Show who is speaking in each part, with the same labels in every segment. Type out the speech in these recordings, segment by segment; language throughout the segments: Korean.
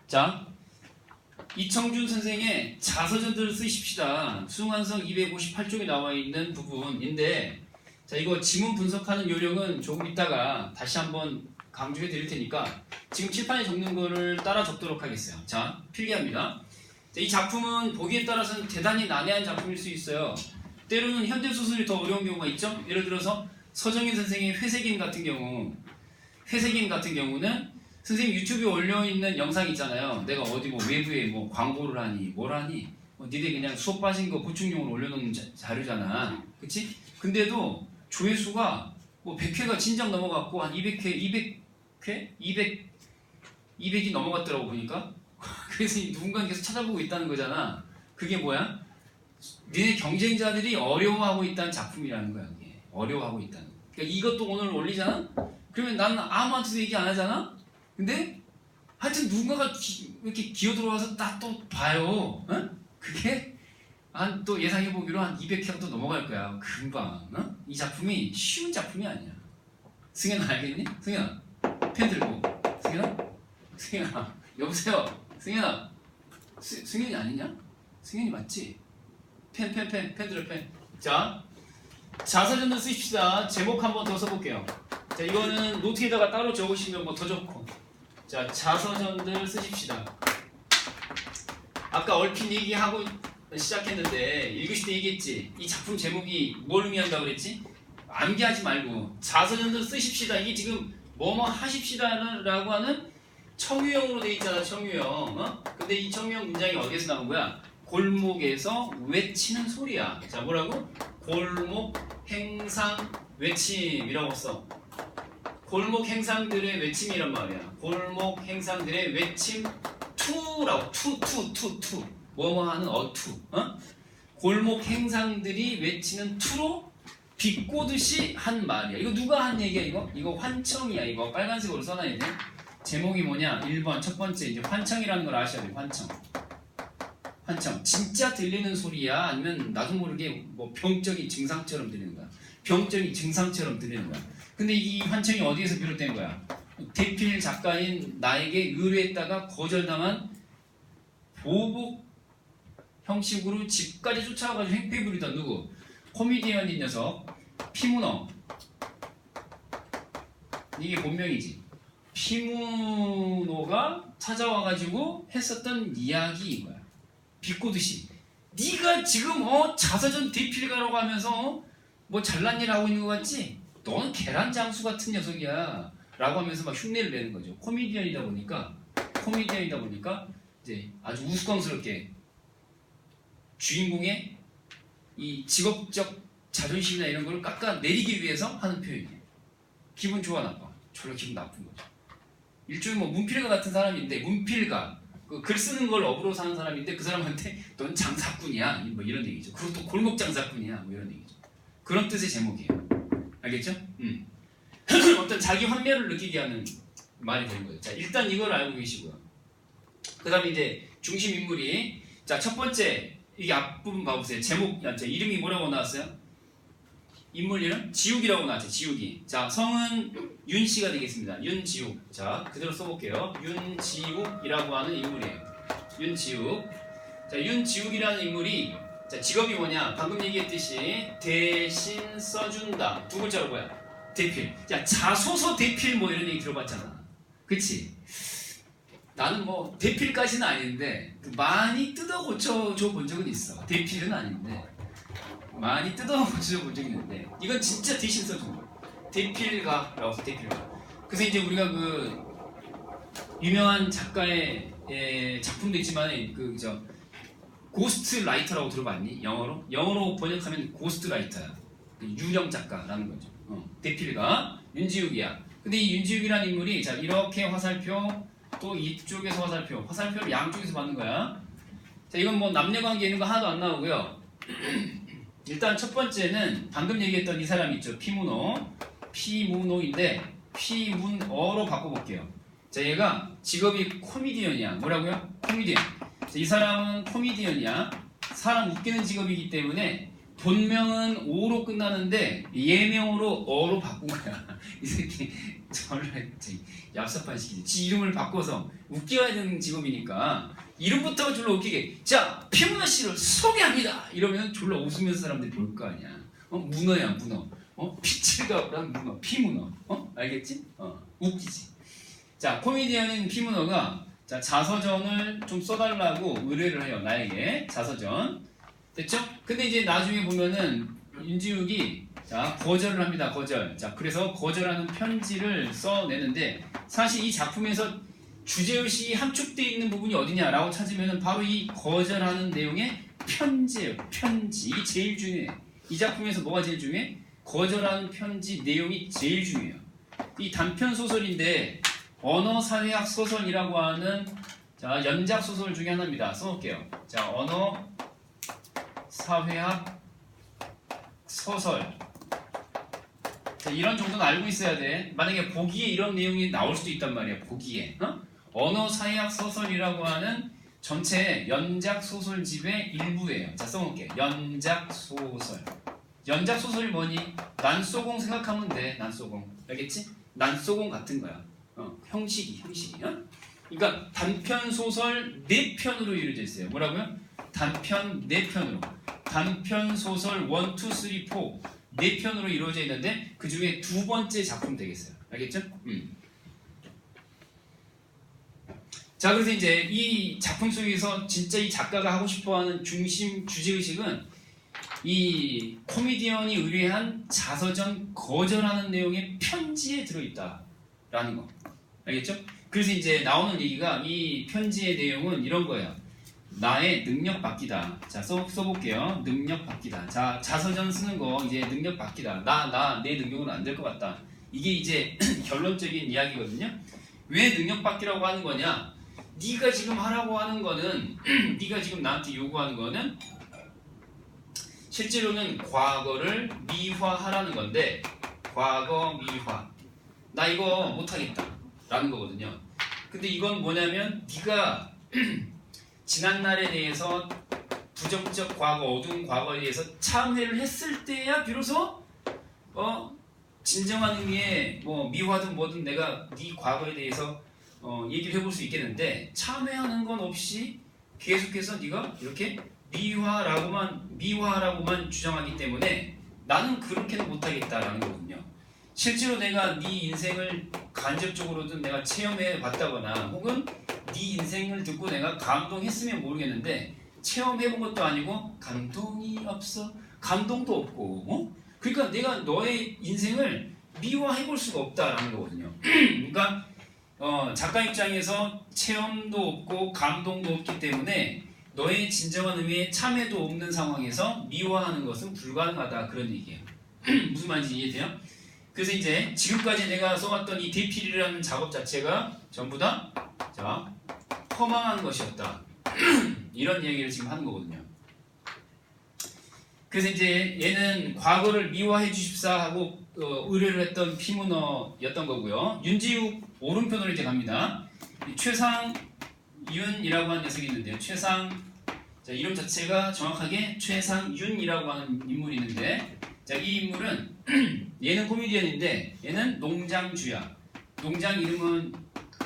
Speaker 1: 자, 이청준 선생의 자서전들을 쓰십시다. 수능완성 258쪽에 나와 있는 부분인데, 자, 이거 지문 분석하는 요령은 조금 이따가 다시 한번 강조해 드릴 테니까 지금 칠판에 적는 거를 따라 적도록 하겠어요. 자, 필기합니다. 자, 이 작품은 보기에 따라서는 대단히 난해한 작품일 수 있어요. 때로는 현대소설이 더 어려운 경우가 있죠. 예를 들어서 서정인 선생의 회색인 같은 경우는 선생님 유튜브에 올려있는 영상 있잖아요. 내가 어디 뭐 외부에 뭐 광고를 하니 뭘 하니 니네 그냥 수업 빠진 거 보충용으로 올려놓은 자료잖아. 그치? 근데도 조회수가 뭐 100회가 진작 넘어갔고 한 200회? 200이 넘어갔더라고 보니까. 그래서 누군가 계속 찾아보고 있다는 거잖아. 그게 뭐야? 니네 경쟁자들이 어려워하고 있다는 작품이라는 거야. 이게. 어려워하고 있다는 거. 그러니까 이것도 오늘 올리잖아? 그러면 나는 아무한테도 얘기 안 하잖아? 근데 하여튼 누군가가 이렇게 기어들어와서 딱 또 봐요. 어? 그게 한 또 예상해보기로 한 200회가 또 넘어갈 거야. 금방. 어? 이 작품이 쉬운 작품이 아니야. 승현아 알겠니? 승현아 펜 들고. 승현아 여보세요. 승현아 승현이 아니냐? 승현이 맞지? 펜 들어 펜. 자, 자서전을 쓰십시다. 제목 한번 더 써볼게요. 자, 이거는 노트에다가 따로 적으시면 뭐 더 좋고. 자, 자서전들 쓰십시다. 아까 얼핏 얘기하고 시작했는데 읽으실 때 얘기했지. 이 작품 제목이 뭘 의미한다고 그랬지? 암기하지 말고 자서전들 쓰십시다. 이게 지금 뭐뭐 하십시다라고 하는 청유형으로 돼 있잖아. 청유형. 어? 근데 이 청유형 문장이 어디에서 나온 거야? 골목에서 외치는 소리야. 자, 뭐라고? 골목 행상 외침이라고 써. 골목 행상들의 외침이란 말이야. 골목 행상들의 외침 투라고. 투. 뭐뭐 하는 어투. 어? 골목 행상들이 외치는 투로 비꼬듯이 한 말이야. 이거 누가 한 얘기야 이거? 이거 환청이야. 이거 빨간색으로 써놔야 돼. 제목이 뭐냐? 1번 첫 번째 이제 환청이라는 걸 아셔야 돼. 환청. 진짜 들리는 소리야? 아니면 나도 모르게 뭐 병적인 증상처럼 들리는 거야? 병적인 증상처럼 들리는 거야. 근데 이 환청이 어디에서 비롯된 거야? 대필 작가인 나에게 의뢰했다가 거절당한 보복 형식으로 집까지 쫓아와가지고 행패 부리던 누구? 코미디언인 녀석 피문어. 이게 본명이지. 피문어가 찾아와가지고 했었던 이야기 이거야. 비꼬듯이. 네가 지금 자서전 대필가라고 하면서 뭐 잘난 일 하고 있는 거 같지? 너는 계란 장수 같은 녀석이야 라고 하면서 막 흉내를 내는 거죠. 코미디언이다 보니까 이제 아주 우스꽝스럽게 주인공의 이 직업적 자존심이나 이런 걸 깎아내리기 위해서 하는 표현이에요. 기분 좋아 나빠? 졸라 기분 나쁜 거죠. 일종의 뭐 문필가 같은 사람인데, 문필가 그 글 쓰는 걸 업으로 사는 사람인데 그 사람한테 넌 장사꾼이야 뭐 이런 얘기죠. 그것도 골목 장사꾼이야 뭐 이런 얘기죠. 그런 뜻의 제목이에요. 알겠죠? 어떤 자기 환멸을 느끼게 하는 말이 되는 거예요. 자, 일단 이걸 알고 계시고요. 그 다음에 이제 중심 인물이, 자, 첫 번째 이게 앞부분 봐보세요. 제목, 제 이름이 뭐라고 나왔어요? 인물 이름? 지욱이라고 나왔죠. 지욱이. 자, 성은 윤씨가 되겠습니다. 윤지욱. 자, 그대로 써볼게요. 윤지욱이라고 하는 인물이에요. 윤지욱. 자, 윤지욱이라는 인물이, 자, 직업이 뭐냐? 방금 얘기했듯이 대신 써준다. 두 글자로 뭐야? 대필. 자, 자소서 대필 뭐 이런 얘기 들어봤잖아. 그치? 나는 뭐 대필까지는 아닌데 많이 뜯어 고쳐줘 본 적은 있어. 대필은 아닌데 많이 뜯어 고쳐줘 본 적이 있는데 이건 진짜 대신 써준 거야. 대필가라고 해서 대필가. 그래서 이제 우리가 그 유명한 작가의 작품도 있지만 고스트 라이터라고 들어봤니? 영어로 번역하면 고스트 라이터야. 유령 작가라는 거죠. 대필가 윤지욱이야. 근데 이 윤지욱이라는 인물이, 자, 이렇게 화살표, 또 이쪽에서 화살표를 양쪽에서 받는 거야. 자, 이건 뭐 남녀관계 있는 거 하나도 안 나오고요. 일단 첫 번째는 방금 얘기했던 이 사람 있죠. 피문어인데 피문어로 바꿔볼게요. 자, 얘가 직업이 코미디언이야. 뭐라고요? 코미디언. 자, 이 사람은 코미디언이야. 사람 웃기는 직업이기 때문에 본명은 오로 끝나는데 예명으로 어로 바꾼 거야. 이 새끼 저를 얍삽한 시키지. 지 이름을 바꿔서 웃겨야 되는 직업이니까 이름부터가 졸라 웃기게. 자, 피문어 씨를 소개합니다. 이러면 졸라 웃으면서 사람들이 볼 거 아니야. 문어야 문어. 피칠갑란 문어, 피문어. 알겠지? 웃기지. 자, 코미디언인 피문어가 자, 자서전을 좀 써달라고 의뢰를 해요. 나에게 자서전. 됐죠? 근데 이제 나중에 보면은 윤지욱이 자, 거절을 합니다. 거절. 자, 그래서 거절하는 편지를 써내는데 사실 이 작품에서 주제의식이 함축되어 있는 부분이 어디냐라고 찾으면은 바로 이 거절하는 내용의 편지예요. 편지. 이게 제일 중요해. 이 작품에서 뭐가 제일 중요해? 거절하는 편지 내용이 제일 중요해요. 이 단편 소설인데 언어 사회학 소설이라고 하는 자, 연작 소설 중에 하나입니다. 써놓을게요. 자, 언어 사회학 소설. 자, 이런 정도는 알고 있어야 돼. 만약에 보기에 이런 내용이 나올 수도 있단 말이야. 보기에. 언어 사회학 소설이라고 하는 전체 연작 소설집의 일부예요. 자, 써놓을게. 연작 소설. 연작 소설이 뭐니? 난소공 생각하면 돼. 난소공. 알겠지? 난소공 같은 거야. 형식이. 그러니까 단편 소설 4편으로 이루어져 있어요. 뭐라고요? 단편 4편으로. 단편 소설 1, 2, 3, 4 4편으로 이루어져 있는데 그 중에 두 번째 작품 되겠어요. 알겠죠? 자, 그래서 이제 이 작품 속에서 진짜 이 작가가 하고 싶어하는 중심 주제의식은 이 코미디언이 의뢰한 자서전 거절하는 내용의 편지에 들어있다라는 거. 알겠죠? 그래서 이제 나오는 얘기가 이 편지의 내용은 이런 거예요. 나의 능력 받기다. 자, 써볼게요. 능력 받기다. 자, 자서전 쓰는 거 이제 능력 받기다. 내 능력은 안 될 것 같다. 이게 이제 결론적인 이야기거든요. 왜 능력 받기라고 하는 거냐? 네가 지금 하라고 하는 거는 네가 지금 나한테 요구하는 거는 실제로는 과거를 미화하라는 건데 과거 미화. 나 이거 못하겠다. 라는 거거든요. 근데 이건 뭐냐면 네가 지난날에 대해서 부정적 과거, 어두운 과거에 대해서 참회를 했을 때야 비로소 진정한 의미의 뭐 미화든 뭐든 내가 네 과거에 대해서 얘기를 해볼 수 있겠는데 참회하는 건 없이 계속해서 네가 이렇게 미화라고만 주장하기 때문에 나는 그렇게는 못하겠다라는 거거든요. 실제로 내가 네 인생을 간접적으로든 내가 체험해 봤다거나 혹은 네 인생을 듣고 내가 감동했으면 모르겠는데 체험해본 것도 아니고 감동이 없어. 감동도 없고 그러니까 내가 너의 인생을 미화해볼 수가 없다라는 거거든요. 그러니까 작가 입장에서 체험도 없고 감동도 없기 때문에 너의 진정한 의미의 참회도 없는 상황에서 미화하는 것은 불가능하다 그런 얘기예요. 무슨 말인지 이해돼요? 그래서 이제 지금까지 내가 써왔던 이 대필이라는 작업 자체가 전부 다 자, 허망한 것이었다. 이런 얘기를 지금 하는 거거든요. 그래서 이제 얘는 과거를 미화해 주십사 하고 의뢰를 했던 피문어였던 거고요. 윤지욱 오른편으로 이제 갑니다. 최상윤이라고 하는 녀석이 있는데요. 자, 이름 자체가 정확하게 최상윤이라고 하는 인물이 있는데 자, 이 인물은 얘는 코미디언인데 얘는 농장주야. 농장 이름은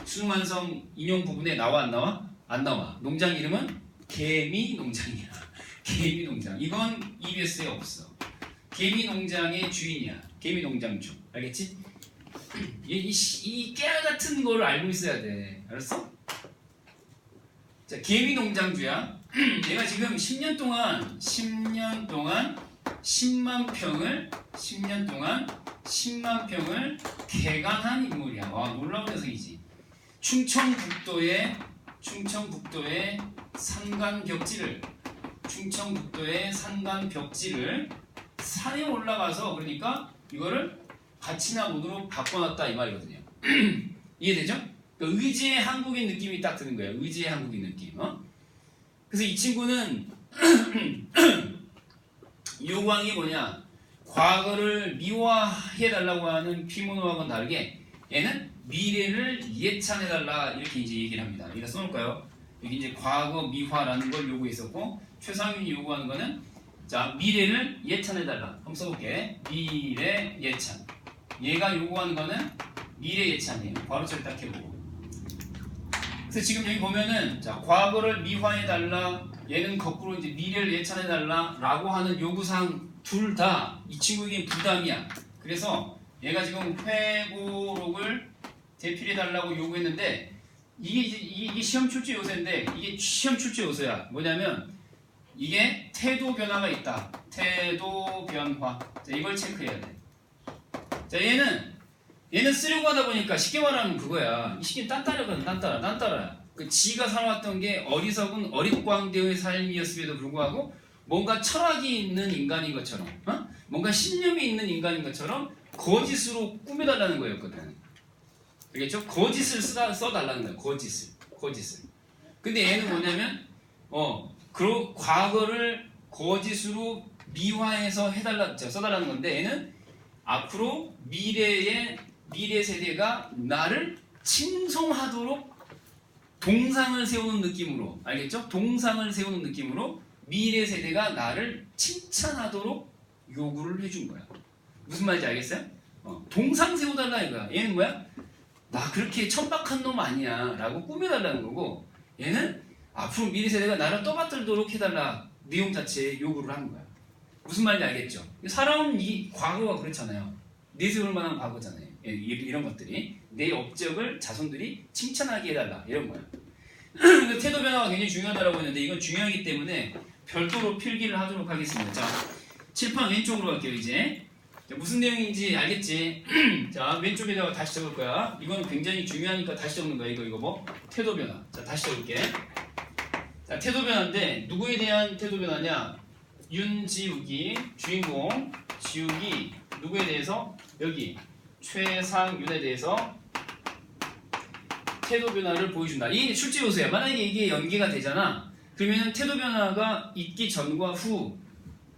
Speaker 1: 수능완성 인용 부분에 나와 안 나와? 안 나와. 농장 이름은 개미농장이야. 개미농장. 이건 EBS에 없어. 개미농장의 주인이야. 개미농장주. 알겠지? 이 깨알 같은 거를 알고 있어야 돼. 알았어? 자, 개미농장주야. 얘가 지금 10년 동안 10만 평을 개간한 인물이야. 와, 놀라운 녀석이지. 충청북도의 산간 벽지를 산에 올라가서 그러니까 이거를 밭이나 논으로 바꿔놨다 이 말이거든요. 이해되죠? 그러니까 의지의 한국인 느낌이 딱 드는 거예요. 의지의 한국인 느낌. 그래서 이 친구는 요구하는 게 뭐냐? 과거를 미화해달라고 하는 피문어와는 다르게 얘는 미래를 예찬해달라 이렇게 이제 얘기를 합니다. 여기다 써놓을까요? 여기 이제 과거 미화라는 걸 요구했었고 최상윤이 요구하는 거는 자, 미래를 예찬해달라. 한번 써볼게. 미래 예찬. 얘가 요구하는 거는 미래 예찬이에요. 바로 처리 딱 해보고. 그래서 지금 여기 보면은 자, 과거를 미화해달라. 얘는 거꾸로 이제 미래를 예찬해달라. 라고 하는 요구사항 둘 다 이 친구에게 부담이야. 그래서 얘가 지금 회고록을 대필해달라고 요구했는데 이게 시험 출제 요소인데 이게 시험 출제 요소야. 뭐냐면 이게 태도 변화가 있다. 태도 변화. 자, 이걸 체크해야 돼. 자, 얘는 쓰려고 하다 보니까 쉽게 말하면 그거야. 이 시기는 딴따라거든. 딴따라야. 그 지가 살아왔던 게 어리석은 어릿광대의 삶이었음에도 불구하고 뭔가 철학이 있는 인간인 것처럼, 뭔가 신념이 있는 인간인 것처럼 거짓으로 꾸며달라는 거였거든. 알겠죠? 거짓을 써달라는 거야. 거짓을. 근데 얘는 뭐냐면, 과거를 거짓으로 미화해서 써달라는 건데, 얘는 앞으로 미래 세대가 나를 칭송하도록 동상을 세우는 느낌으로, 알겠죠? 동상을 세우는 느낌으로 미래 세대가 나를 칭찬하도록 요구를 해준 거야. 무슨 말인지 알겠어요? 동상 세워달라 이거야. 얘는 뭐야? 나 그렇게 천박한 놈 아니야 라고 꾸며달라는 거고, 얘는 앞으로 미래 세대가 나를 떠받들도록 해달라 내용 자체에 요구를 하는 거야. 무슨 말인지 알겠죠? 살아온 이 과거가 그렇잖아요. 내세울 만한 과거잖아요. 이런 것들이 내 업적을 자손들이 칭찬하게 해달라 이런 거야. 태도 변화가 굉장히 중요하다고 했는데 이건 중요하기 때문에 별도로 필기를 하도록 하겠습니다. 자, 칠판 왼쪽으로 갈게요. 이제 자, 무슨 내용인지 알겠지? 자, 왼쪽에다가 다시 적을 거야. 이건 굉장히 중요하니까 다시 적는 거야. 이거 뭐? 태도 변화. 자, 다시 적을게. 자, 태도 변화인데 누구에 대한 태도 변화냐? 윤지욱이 주인공 지욱이 누구에 대해서? 여기 최상윤에 대해서 태도 변화를 보여준다. 이게 출제 요소야. 만약에 이게 연계가 되잖아. 그러면 태도 변화가 있기 전과 후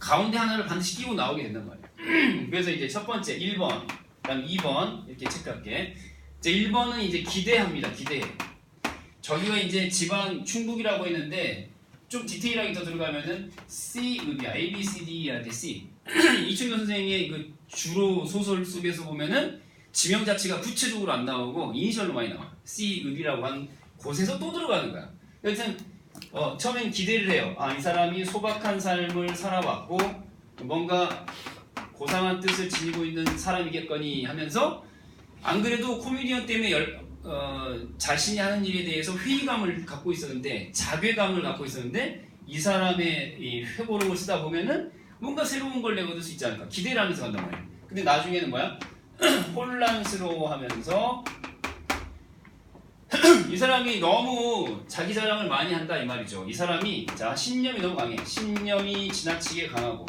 Speaker 1: 가운데 하나를 반드시 끼고 나오게 된단 말이야. 그래서 이제 첫 번째 1번, 그다음 2번 이렇게 체크할게. 이제 1번은 이제 기대합니다. 기대해. 저기가 이제 지방 충북이라고 했는데 좀 디테일하게 더 들어가면은 C읍이야. A, B, C, D 할 때 C. 이춘교 선생님의 그 주로 소설 속에서 보면은 지명 자체가 구체적으로 안 나오고 이니셜로 많이 나와. C읍이라고 한 곳에서 또 들어가는 거야. 여튼 처음엔 기대를 해요. 이 사람이 소박한 삶을 살아왔고 뭔가 고상한 뜻을 지니고 있는 사람이겠거니 하면서 안 그래도 코미디언 때문에 자신이 하는 일에 대해서 회의감을 갖고 있었는데 자괴감을 갖고 있었는데 이 사람의 이 회고록을 쓰다 보면은 뭔가 새로운 걸 내거둘 수 있지 않을까 기대를 하면서 간단 말이야. 근데 나중에는 뭐야? 혼란스러워하면서 이 사람이 너무 자기 자랑을 많이 한다 이 말이죠. 이 사람이 자 신념이 너무 강해. 신념이 지나치게 강하고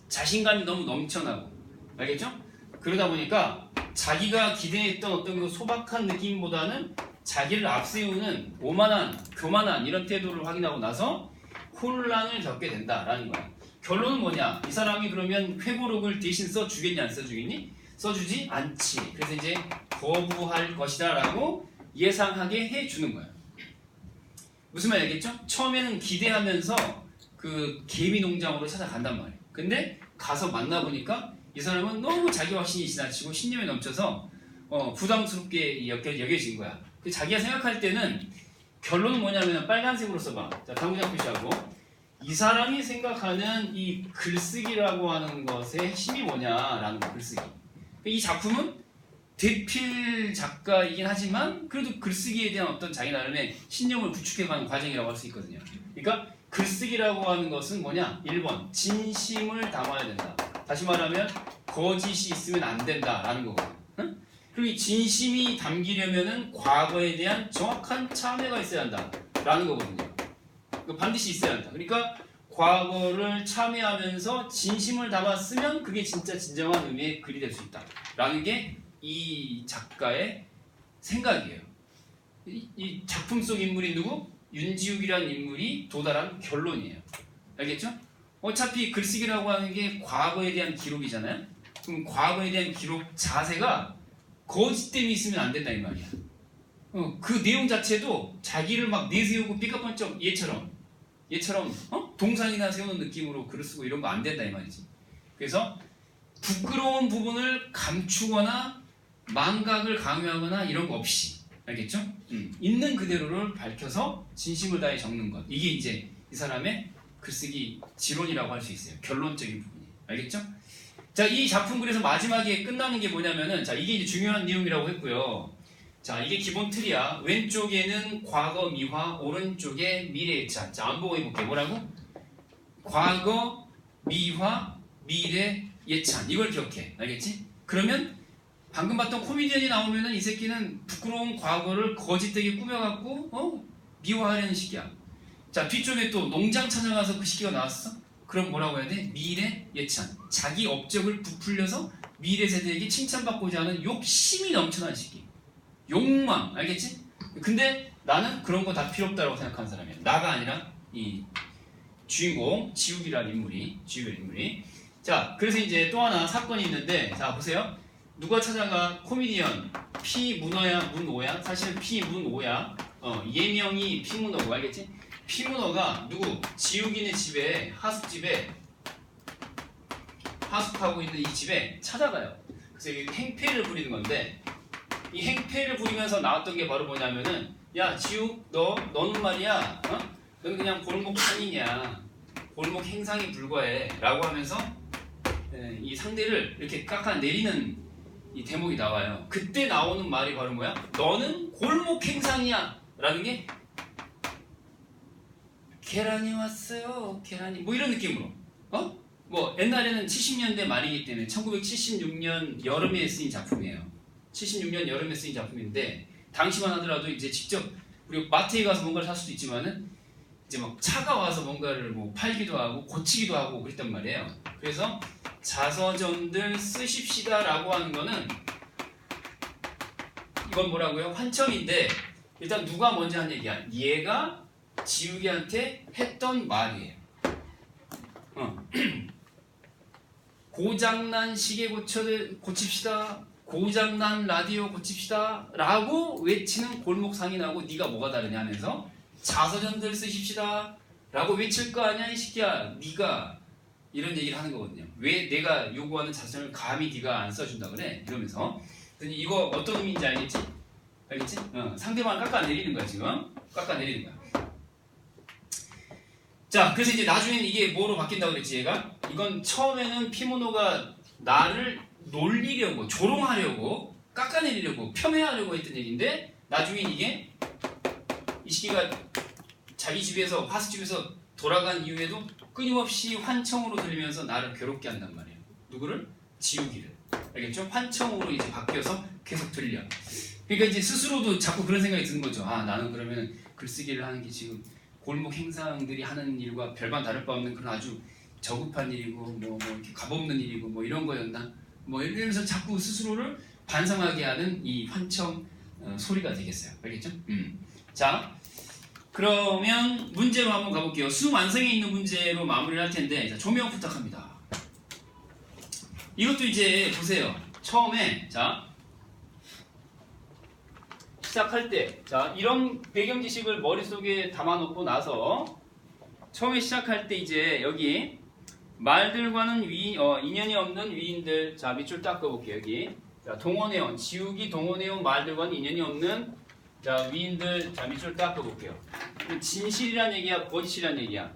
Speaker 1: 자신감이 너무 넘쳐나고 알겠죠? 그러다 보니까 자기가 기대했던 어떤 그 소박한 느낌보다는 자기를 앞세우는 오만한, 교만한 이런 태도를 확인하고 나서 혼란을 겪게 된다라는 거야. 결론은 뭐냐? 이 사람이 그러면 회고록을 대신 써주겠냐 안 써주겠니? 써주지 않지. 그래서 이제 거부할 것이다 라고 예상하게 해주는 거야. 무슨 말이 알겠죠? 처음에는 기대하면서 그 개미 농장으로 찾아간단 말이야. 근데 가서 만나보니까 이 사람은 너무 자기 확신이 지나치고 신념이 넘쳐서 부담스럽게 여겨진 거야. 자기가 생각할 때는 결론은 뭐냐면 빨간색으로 써봐. 자, 당구장 표시하고 이 사람이 생각하는 이 글쓰기라고 하는 것의 핵심이 뭐냐라는 거, 글쓰기. 이 작품은 대필 작가이긴 하지만 그래도 글쓰기에 대한 어떤 자기 나름의 신념을 구축해가는 과정이라고 할 수 있거든요. 그러니까 글쓰기라고 하는 것은 뭐냐? 1번 진심을 담아야 된다. 다시 말하면 거짓이 있으면 안 된다라는 거거든요. 응? 그리고 이 진심이 담기려면은 과거에 대한 정확한 참회가 있어야 한다라는 거거든요. 반드시 있어야 한다. 그러니까 과거를 참회하면서 진심을 담았으면 그게 진짜 진정한 의미의 글이 될 수 있다라는 게 이 작가의 생각이에요. 이 작품 속 인물이 누구? 윤지욱이라는 인물이 도달한 결론이에요. 알겠죠? 어차피 글쓰기라고 하는 게 과거에 대한 기록이잖아요. 그럼 과거에 대한 기록 자세가 거짓됨이 있으면 안 된다 이 말이야. 그 내용 자체도 자기를 막 내세우고 삐까뻔쩍 얘처럼 얘처럼 동상이나 세우는 느낌으로 글을 쓰고 이런 거 안 된다 이 말이지. 그래서 부끄러운 부분을 감추거나 망각을 강요하거나 이런 거 없이, 알겠죠? 있는 그대로를 밝혀서 진심을 다해 적는 것. 이게 이제 이 사람의 글쓰기 지론이라고 할 수 있어요. 결론적인 부분이. 알겠죠? 자, 이 작품 그래서 마지막에 끝나는 게 뭐냐면은, 자, 이게 이제 중요한 내용이라고 했고요. 자, 이게 기본 틀이야. 왼쪽에는 과거 미화, 오른쪽에 미래 예찬. 자, 안 보고 해볼게. 뭐라고? 과거, 미화, 미래 예찬. 이걸 기억해. 알겠지? 그러면 방금 봤던 코미디언이 나오면은 이 새끼는 부끄러운 과거를 거짓되게 꾸며갖고 미화하려는 식이야. 자, 뒤쪽에 또 농장 찾아가서 그 시기가 나왔어? 그럼 뭐라고 해야 돼? 미래 예찬. 자기 업적을 부풀려서 미래 세대에게 칭찬받고자 하는 욕심이 넘쳐나는 시기. 욕망. 알겠지? 근데 나는 그런 거 다 필요 없다고 생각하는 사람이야. 나가 아니라 이 주인공 지욱이라는 인물이. 자, 그래서 이제 또 하나 사건이 있는데, 자 보세요. 누가 찾아가? 코미디언 피문어야 문오야? 사실은 피문오야. 예명이 피문어고, 알겠지? 피문어가 누구? 지욱이네 집에, 하숙집에, 하숙하고 있는 이 집에 찾아가요. 그래서 이게 행패를 부리는 건데, 이 행패를 부리면서 나왔던 게 바로 뭐냐면은, 야 지욱, 너는 말이야, 넌 그냥 골목 상이냐, 골목 행상에 불과해 라고 하면서 이 상대를 이렇게 깎아내리는 이 대목이 나와요. 그때 나오는 말이 바로 뭐야? 너는 골목 행상이야 라는 게, 계란이 왔어요, 계란이, 뭐 이런 느낌으로. 뭐 옛날에는 70년대 말이기 때문에 1976년 여름에 쓰인 작품이에요. 76년 여름에 쓰인 작품인데, 당시만 하더라도 이제 직접 우리 마트에 가서 뭔가를 살 수도 있지만은 이제 막 차가 와서 뭔가를 뭐 팔기도 하고 고치기도 하고 그랬단 말이에요. 그래서 자서전들 쓰십시다라고 하는 거는, 이건 뭐라고요? 환청인데, 일단 누가 먼저 한 얘기야? 얘가 지욱이한테 했던 말이에요. 고장난 시계 고칩시다. 고장난 라디오 고칩시다 라고 외치는 골목 상인하고 네가 뭐가 다르냐 하면서, 자서전들 쓰십시다 라고 외칠 거 아니야 이 새끼야, 네가, 이런 얘기를 하는 거거든요. 왜 내가 요구하는 자서전을 감히 네가 안 써준다 그래? 이러면서. 이거 어떤 의미인지 알겠지? 알겠지? 상대방을 깎아내리는 거야. 지금 깎아내리는 거야. 자, 그래서 이제 나중에는 이게 뭐로 바뀐다고 그랬지 얘가? 이건 처음에는 피모노가 나를 놀리려고, 조롱하려고, 깎아내리려고, 폄훼하려고 했던 얘기인데, 나중엔 이게 이 시기가 자기 집에서, 하숙집에서 돌아간 이후에도 끊임없이 환청으로 들리면서 나를 괴롭게 한단 말이에요. 누구를? 지우기를. 알겠죠? 환청으로 이제 바뀌어서 계속 들려. 그러니까 이제 스스로도 자꾸 그런 생각이 드는 거죠. 아, 나는 그러면 글쓰기를 하는 게 지금 골목 행상들이 하는 일과 별반 다를 바 없는 그런 아주 저급한 일이고, 뭐 이렇게 값없는 일이고, 뭐 이런 거였나? 뭐 이러면서 자꾸 스스로를 반성하게 하는 이 환청 소리가 되겠어요. 알겠죠? 자, 그러면 문제로 한번 가볼게요. 수완성에 있는 문제로 마무리를 할 텐데, 자, 조명 부탁합니다. 이것도 이제 보세요. 처음에, 자, 시작할 때, 자, 이런 배경 지식을 머릿속에 담아놓고 나서 처음에 시작할 때 이제 여기 말들과는 인연이 없는 위인들, 자, 밑줄 딱 그어볼게요. 여기, 자, 동원해온, 지우기 동원해온 말들과는 인연이 없는, 자, 위인들, 자, 밑줄 딱 그어볼게요. 진실이란 얘기야, 거짓이란 얘기야?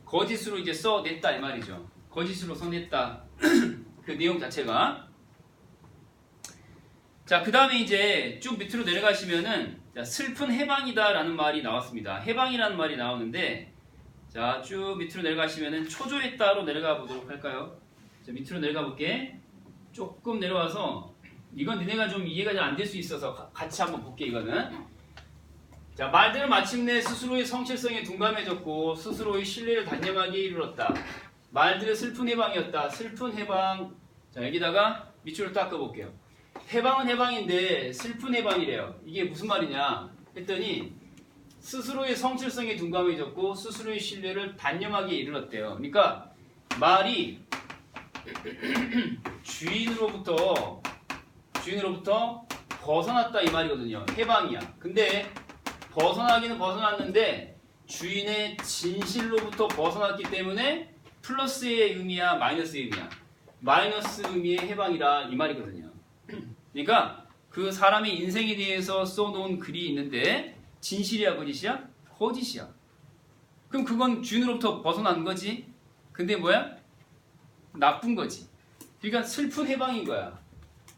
Speaker 1: 거짓으로 이제 써냈다 이 말이죠. 거짓으로 써냈다. 그 내용 자체가. 자, 그 다음에 이제 쭉 밑으로 내려가시면은, 자, 슬픈 해방이다 라는 말이 나왔습니다. 해방이라는 말이 나오는데, 자, 쭉 밑으로 내려가시면은 초조했다로 내려가 보도록 할까요? 자, 밑으로 내려가 볼게. 조금 내려와서, 이건 니네가 좀 이해가 잘 안 될 수 있어서 같이 한번 볼게. 이거는, 자, 말들은 마침내 스스로의 성실성에 둔감해졌고 스스로의 신뢰를 단념하기에 이르렀다. 말들은 슬픈 해방이었다. 슬픈 해방. 자, 여기다가 밑줄을 딱 그어볼게요. 해방은 해방인데 슬픈 해방이래요. 이게 무슨 말이냐 했더니, 스스로의 성실성에 둔감해졌고 스스로의 신뢰를 단념하기에 이르렀대요. 그러니까 말이 주인으로부터 벗어났다 이 말이거든요. 해방이야. 근데
Speaker 2: 벗어나기는 벗어났는데 주인의 진실로부터 벗어났기 때문에 플러스의 의미야 마이너스의 의미야? 마이너스 의미의 해방이라 이 말이거든요. 그러니까 그 사람의 인생에 대해서 써놓은 글이 있는데 진실이야 거짓이야? 거짓이야. 그럼 그건 주인으로부터 벗어난 거지. 근데 뭐야? 나쁜 거지. 그러니까 슬픈 해방인 거야.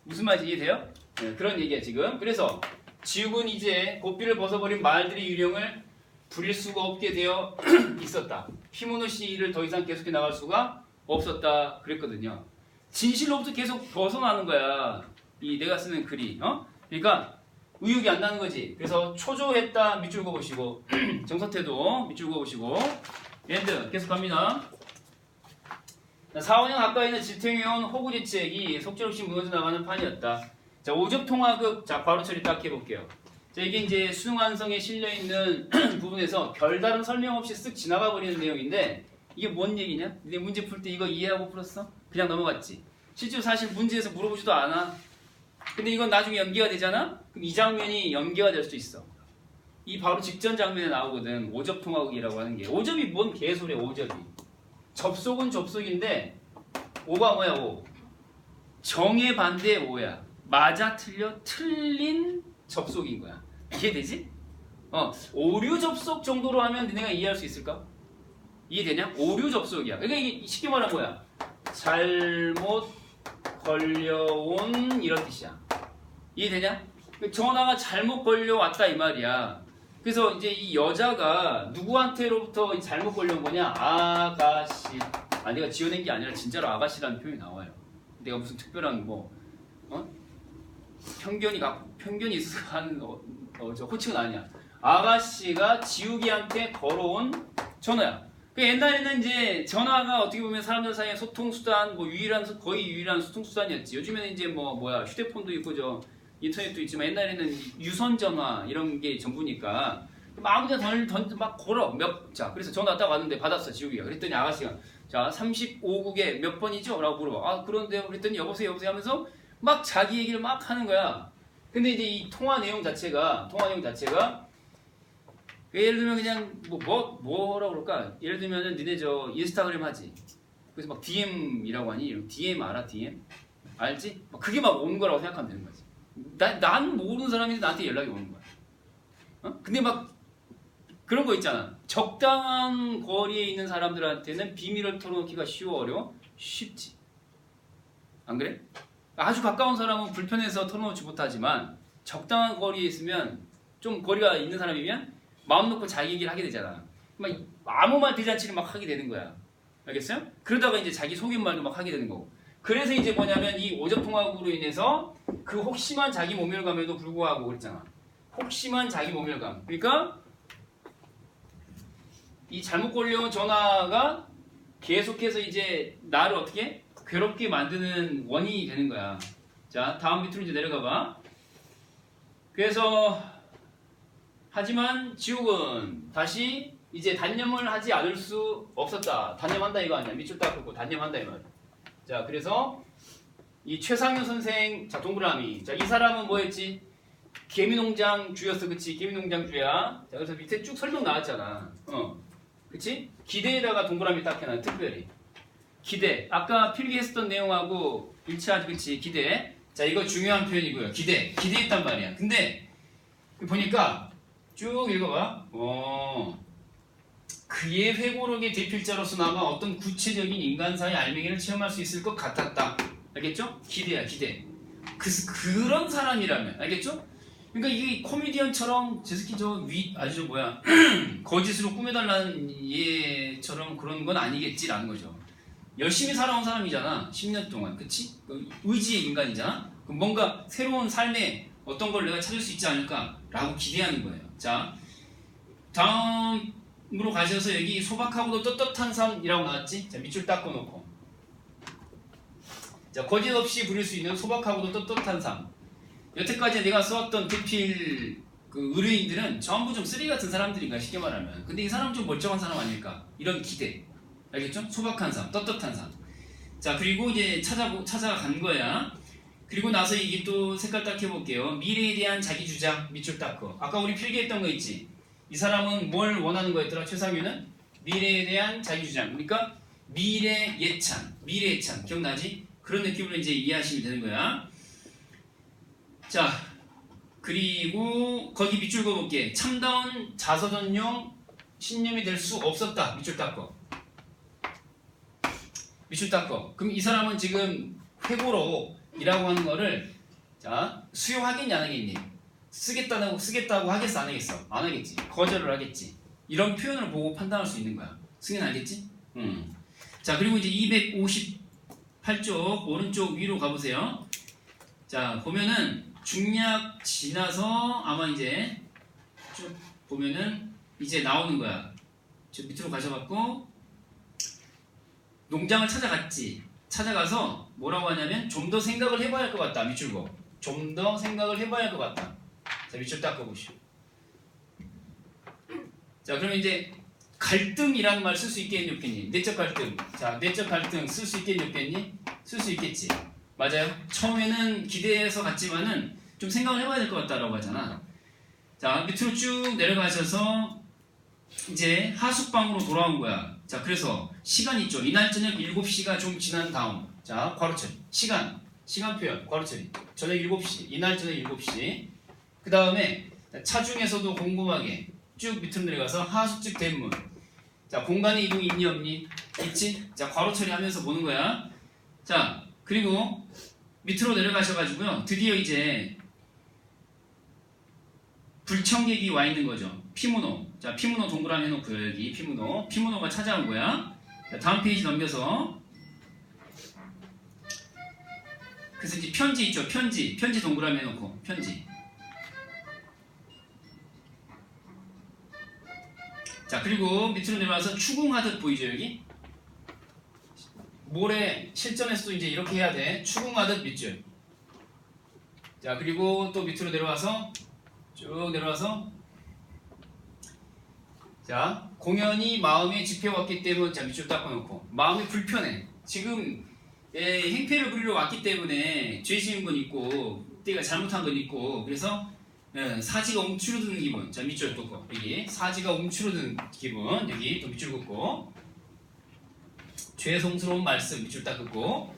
Speaker 2: 무슨 말인지 이해돼요? 네, 그런 얘기야 지금. 그래서 지옥은 이제 고삐를 벗어버린 말들의 유령을 부릴 수가 없게 되어 있었다. 피모노 씨를 더 이상 계속해 나갈 수가 없었다 그랬거든요. 진실로부터 계속 벗어나는 거야. 이 내가 쓰는 글이. 그러니까 의욕이 안 나는 거지. 그래서 초조했다 밑줄 그어보시고 정서태도 밑줄 그어보시고 엔드 계속 갑니다. 4, 5년 가까이는 지탱해온 호구지책이 속절없이 무너져 나가는 판이었다. 자, 오접통화극. 자, 바로 처리 딱 해볼게요. 자, 이게 이제 수능 완성에 실려있는 부분에서 별다른 설명 없이 쓱 지나가 버리는 내용인데 이게 뭔 얘기냐? 내 문제 풀 때 이거 이해하고 풀었어? 그냥 넘어갔지. 실제로 사실 문제에서 물어보지도 않아. 근데 이건 나중에 연기가 되잖아? 그럼 이 장면이 연기가 될 수도 있어. 이 바로 직전 장면에 나오거든. 오접통화극이라고 하는 게. 오접이 뭔 개소리야, 오접이. 접속은 접속인데 오가 뭐야, 오. 정의 반대 오야. 맞아 틀려 틀린 접속인 거야. 이해되지? 오류 접속 정도로 하면 내가 이해할 수 있을까? 이해되냐? 오류 접속이야. 그러니까 이게 쉽게 말하면 뭐야? 잘못 걸려온 이런 뜻이야. 이해되냐? 전화가 잘못 걸려왔다 이 말이야. 그래서 이제 이 여자가 누구한테로부터 잘못 걸려온 거냐? 아가씨. 내가 지어낸 게 아니라 진짜로 아가씨라는 표현이 나와요. 내가 무슨 특별한 편견이 있어서 하는 저 호칭은 아니야. 아가씨가 지우기한테 걸어온 전화야. 그 옛날에는 이제 전화가 어떻게 보면 사람들 사이의 소통 수단, 거의 유일한 소통 수단이었지. 요즘에는 이제 휴대폰도 있고 인터넷도 있지만 옛날에는 유선 전화 이런 게 전부니까 아무데나 막 걸어 그래서 전화 딱 왔는데 받았어 지우기가. 그랬더니 아가씨가 자 35국에 몇 번이죠? 라고 물어봐. 그런데요. 그랬더니 여보세요 하면서 막 자기 얘기를 막 하는 거야. 근데 이제 이 통화 내용 자체가 예를 들면 그냥 뭐라고 그럴까? 예를 들면은 니네 저 인스타그램 하지. 그래서 막 DM이라고 하니? DM 알아? DM? 알지? 그게 막 오는 거라고 생각하면 되는 거지. 난 모르는 사람인데 나한테 연락이 오는 거야. 근데 막 그런 거 있잖아. 적당한 거리에 있는 사람들한테는 비밀을 털어놓기가 쉬워 어려워? 쉽지. 안 그래? 아주 가까운 사람은 불편해서 털어놓지 못하지만 적당한 거리에 있으면 좀 거리가 있는 사람이면 마음 놓고 자기 얘기를 하게 되잖아. 막 아무 말 대잔치를 막 하게 되는 거야. 알겠어요? 그러다가 이제 자기 속임말도 막 하게 되는 거고. 그래서 이제 뭐냐면 이 오접통화국으로 인해서 그 혹심한 자기 모멸감에도 불구하고 그랬잖아. 혹심한 자기 모멸감. 그러니까 이 잘못 걸려온 전화가 계속해서 이제 나를 어떻게 괴롭게 만드는 원인이 되는 거야. 자, 다음 밑으로 이제 내려가 봐. 그래서 하지만 지옥은 다시 이제 단념을 하지 않을 수 없었다. 단념한다 이거 아니야. 밑줄 딱 긋고 단념한다 이 말이야. 자, 그래서 이 최상효 선생, 자 동그라미. 자, 이 사람은 뭐였지? 개미농장 주였어, 그치? 개미농장 주야. 자, 그래서 밑에 쭉 설명 나왔잖아. 그치? 기대에다가 동그라미 딱 해놔. 특별히. 기대. 아까 필기했었던 내용하고 일치하지, 그치? 기대. 자, 이거 중요한 표현이고요. 기대했단 말이야. 근데 보니까 쭉 읽어봐. 그의 회고록의 대필자로서나마 어떤 구체적인 인간사의 알맹이를 체험할 수 있을 것 같았다. 알겠죠? 기대야, 기대. 그런 사람이라면, 알겠죠? 그러니까 이게 코미디언처럼 제스키 거짓으로 꾸며달라는 얘처럼 그런 건 아니겠지라는 거죠. 열심히 살아온 사람이잖아. 10년 동안, 그치? 의지의 인간이잖아. 그럼 뭔가 새로운 삶에 어떤 걸 내가 찾을 수 있지 않을까라고 기대하는 거예요. 자, 다음으로 가셔서 여기 소박하고도 떳떳한 삶이라고 나왔지? 자, 밑줄 닦고 놓고. 자, 거짓 없이 부릴 수 있는 소박하고도 떳떳한 삶. 여태까지 내가 써왔던 대필 의뢰인들은 전부 좀 쓰레기 같은 사람들인가 쉽게 말하면. 근데 이 사람은 좀 멀쩡한 사람 아닐까? 이런 기대. 알겠죠? 소박한 삶, 떳떳한 삶. 자, 그리고 이제 찾아간 거야.
Speaker 1: 그리고 나서 이게 또 색깔 딱 해볼게요. 미래에 대한 자기 주장 밑줄 닦고. 아까 우리 필기했던 거 있지. 이 사람은 뭘 원하는 거였더라? 최상윤은 미래에 대한 자기 주장. 그러니까 미래 예찬 기억나지? 그런 느낌으로 이제 이해하시면 되는 거야. 자, 그리고 거기 밑줄 그어볼게. 참다운 자서전용 신념이 될 수 없었다. 밑줄 닦고. 밑줄 닦고. 그럼 이 사람은 지금 회고록이라고 하는 거를 자 수용하겠니 안 하겠니? 쓰겠다고 하겠어 안 하겠어? 안 하겠지. 거절을 하겠지. 이런 표현을 보고 판단할 수 있는 거야. 승인 알겠지? 자 그리고 이제 258쪽 오른쪽 위로 가보세요. 자 보면은 중략 지나서 아마 이제 쭉 보면은 이제 나오는 거야. 저 밑으로 가셔갖고 농장을 찾아갔지. 찾아가서 뭐라고 하냐면 좀 더 생각을 해봐야 할 것 같다. 밑줄 거. 좀 더 생각을 해봐야 할 것 같다. 자 밑줄 닦아보시오. 자 그러면 이제 갈등이라는 말 쓸 수 있겠니 없겠니? 내적 갈등. 자 내적 갈등 쓸 수 있겠니 없겠니? 쓸 수 있겠지. 맞아요. 처음에는 기대해서 갔지만은 좀 생각을 해봐야 될 것 같다라고 하잖아. 자 밑으로 쭉 내려가셔서 이제 하숙방으로 돌아온 거야. 자 그래서 시간 있죠. 이날 저녁 7시가 좀 지난 다음. 자 괄호처리. 시간 표현 괄호처리. 저녁 7시. 이날 저녁 7시. 그 다음에 차중에서도 궁금하게 쭉 밑으로 내려가서 하숙집 대문. 자 공간의 이동 있니 없니? 있지? 자 괄호처리 하면서 보는 거야. 자 그리고 밑으로 내려가셔가지고요. 드디어 이제 불청객이 와 있는 거죠. 피문호. 자 피문호 동그라미 해놓고요. 여기 피문호가 찾아온 거야. 자, 다음 페이지 넘겨서 그래서 이제 편지 있죠. 편지 동그라미 해놓고 편지. 자 그리고 밑으로 내려와서 추궁하듯 보이죠 여기? 모레 실전에서도 이제 이렇게 해야 돼. 추궁하듯 밑줄. 자 그리고 또 밑으로 내려와서 쭉 내려와서 자 공연이 마음에 집혀왔기 때문에 자 밑줄 닦아놓고 마음이 불편해. 지금 행패를 부리러 왔기 때문에 죄 지은 건 있고 내가 잘못한 건 있고 그래서 사지가 움츠러드는 기분. 자 밑줄 긋고 여기 사지가 움츠러드는 기분. 여기 또 밑줄 긋고 죄송스러운 말씀 밑줄 딱 긋고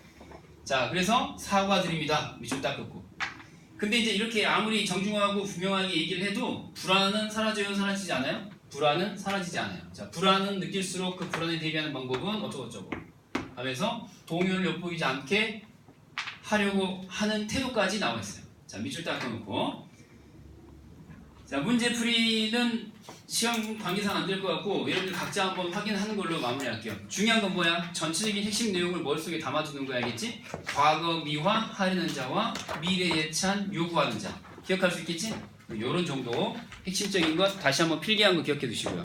Speaker 1: 자 그래서 사과드립니다. 밑줄 딱 긋고 근데 이제 이렇게 아무리 정중하고 분명하게 얘기를 해도 불안은 사라져요 사라지지 않아요? 불안은 사라지지 않아요. 자 불안은 느낄수록 그 불안에 대비하는 방법은 어쩌고저쩌고 하면서 동요를 엿보이지 않게 하려고 하는 태도까지 나와 있어요. 자 밑줄 딱 긋고 자 문제풀이는 시험 관계상 안 될 것 같고 여러분들 각자 한번 확인하는 걸로 마무리할게요. 중요한 건 뭐야? 전체적인 핵심 내용을 머릿속에 담아두는 거야 알겠지? 과거 미화 하려는 자와 미래 예찬 요구하는 자 기억할 수 있겠지? 이런 정도 핵심적인 것 다시 한번 필기한 거 기억해 두시고요.